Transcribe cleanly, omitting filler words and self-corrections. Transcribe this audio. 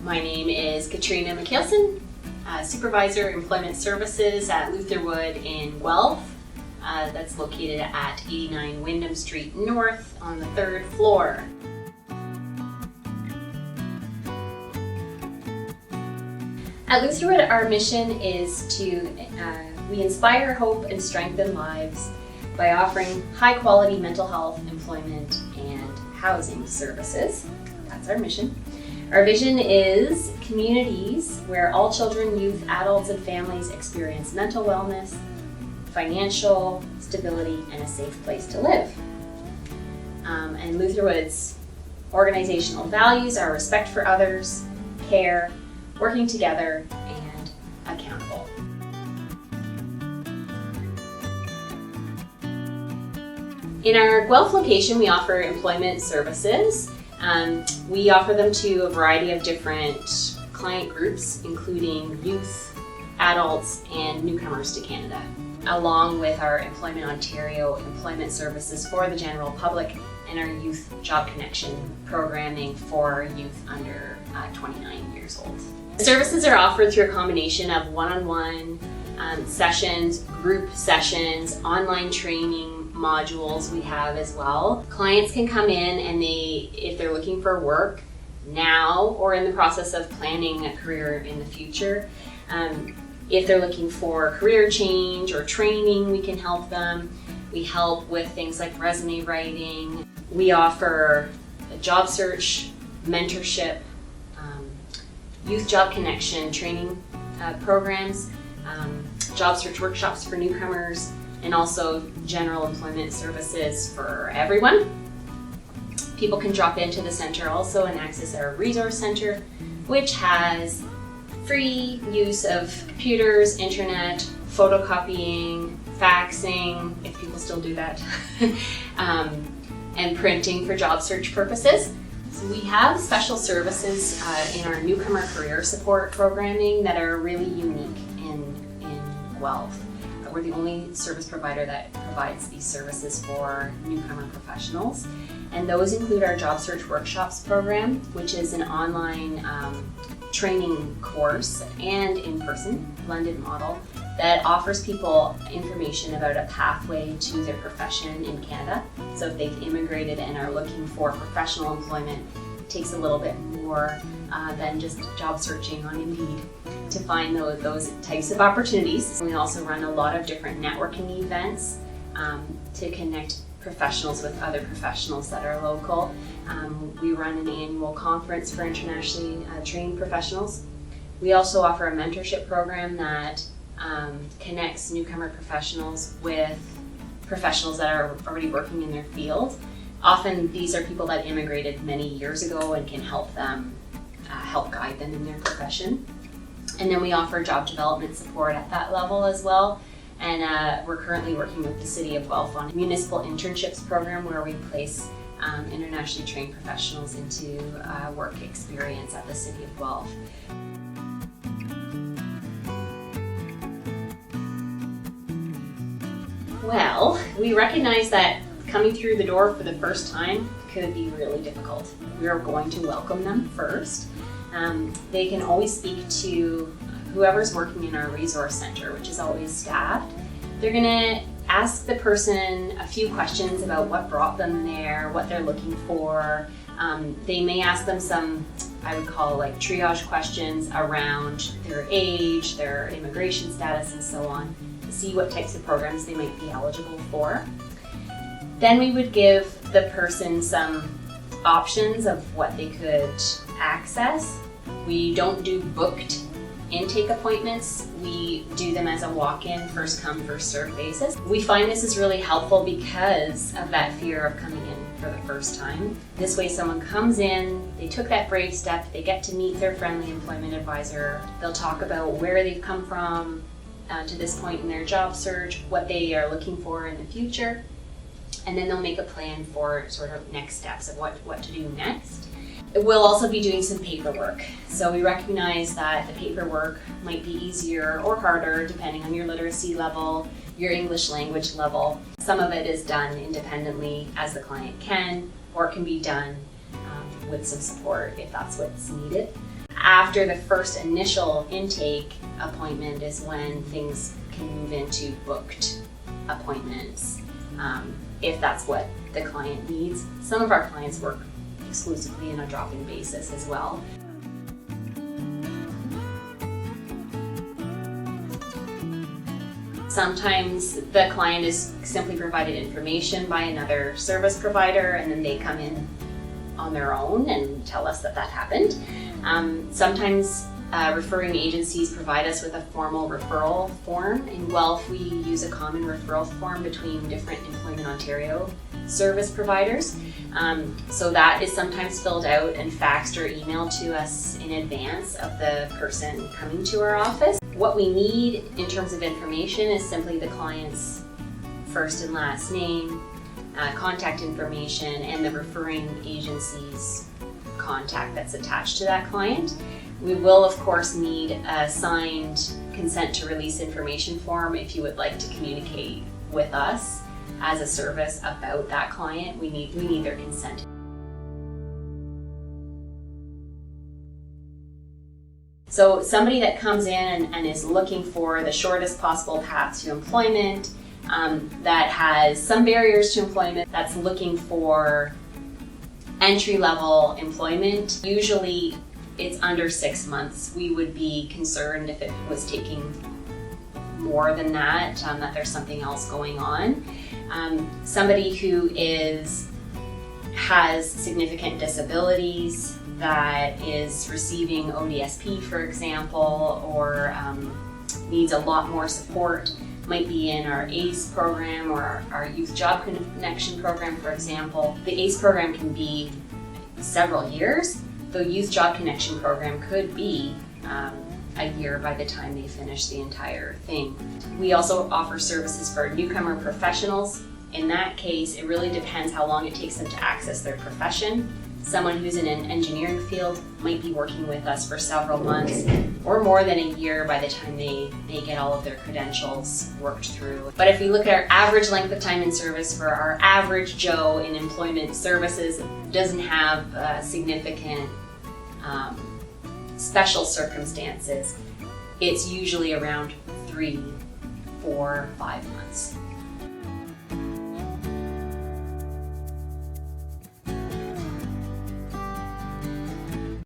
My name is Katrina Supervisor Employment Services at Lutherwood in Guelph. That's located at 89 Wyndham Street North on the 3rd floor. At Lutherwood, our mission is to we inspire hope and strengthen lives by offering high-quality mental health, employment, and housing services. That's our mission. Our vision is communities where all children, youth, adults, and families experience mental wellness, financial stability, and a safe place to live. And Lutherwood's organizational values are respect for others, care, working together, and accountable. In our Guelph location, we offer employment services. We offer them to a variety of different client groups, including youth, adults, and newcomers to Canada, along with our Employment Ontario employment services for the general public and our Youth Job Connection programming for youth under 29 years old. The services are offered through a combination of one-on-one sessions, group sessions, online training modules we have as well. Clients can come in and if they're looking for work now or in the process of planning a career in the future, if they're looking for career change or training, we can help them. We help with things like resume writing. We offer a job search, mentorship, youth job connection training programs, job search workshops for newcomers, and also general employment services for everyone. People can drop into the center also and access our resource center, which has free use of computers, internet, photocopying, faxing, if people still do that, and printing for job search purposes. So we have special services in our newcomer career support programming that are really unique in Guelph. We're the only service provider that provides these services for newcomer professionals. And those include our Job Search Workshops program, which is an online training course and in-person blended model that offers people information about a pathway to their profession in Canada. So if they've immigrated and are looking for professional employment, it takes a little bit more than just job searching on Indeed to find those types of opportunities. We also run a lot of different networking events to connect professionals with other professionals that are local. We run an annual conference for internationally trained professionals. We also offer a mentorship program that connects newcomer professionals with professionals that are already working in their field. Often these are people that immigrated many years ago and can help them, help guide them in their profession. And then we offer job development support at that level as well. And we're currently working with the City of Guelph on a municipal internships program where we place internationally trained professionals into work experience at the City of Guelph. Well, we recognize that coming through the door for the first time could be really difficult. We are going to welcome them first. They can always speak to whoever's working in our resource center, which is always staffed. They're gonna ask the person a few questions about what brought them there, what they're looking for. They may ask them some, I would call like triage questions around their age, their immigration status, and so on, to see what types of programs they might be eligible for. Then we would give the person some options of what they could access. We don't do booked intake appointments. We do them as a walk-in, first come, first served basis. We find this is really helpful because of that fear of coming in for the first time. This way someone comes in, they took that brave step, they get to meet their friendly employment advisor. They'll talk about where they've come from to this point in their job search, what they are looking for in the future, and then they'll make a plan for sort of next steps of what to do next. We'll also be doing some paperwork. So we recognize that the paperwork might be easier or harder depending on your literacy level, your English language level. Some of it is done independently as the client can, or can be done with some support if that's what's needed. after the first initial intake appointment is when things can move into booked appointments, if that's what the client needs. Some of our clients work exclusively on a drop-in basis as well. Sometimes the client is simply provided information by another service provider and then they come in on their own and tell us that that happened. Sometimes referring agencies provide us with a formal referral form. In Guelph, we use a common referral form between different Employment Ontario service providers. So that is sometimes filled out and faxed or emailed to us in advance of the person coming to our office. What we need in terms of information is simply the client's first and last name, contact information, and the referring agency's contact that's attached to that client. We will, of course, need a signed consent to release information form if you would like to communicate with us as a service about that client. We need their consent. So somebody that comes in and is looking for the shortest possible path to employment, that has some barriers to employment, that's looking for entry-level employment, usually it's under 6 months. We would be concerned if it was taking more than that, that there's something else going on. Somebody who has significant disabilities, that is receiving ODSP, for example, or needs a lot more support, might be in our ACE program or our Youth Job Connection program, for example. The ACE program can be several years. The Youth Job Connection program could be a year by the time they finish the entire thing. We also offer services for newcomer professionals. In that case, it really depends how long it takes them to access their profession. Someone who's in an engineering field might be working with us for several months or more than a year by the time they get all of their credentials worked through. But if we look at our average length of time in service for our average Joe in employment services, doesn't have significant special circumstances, it's usually around 3, 4, 5 months.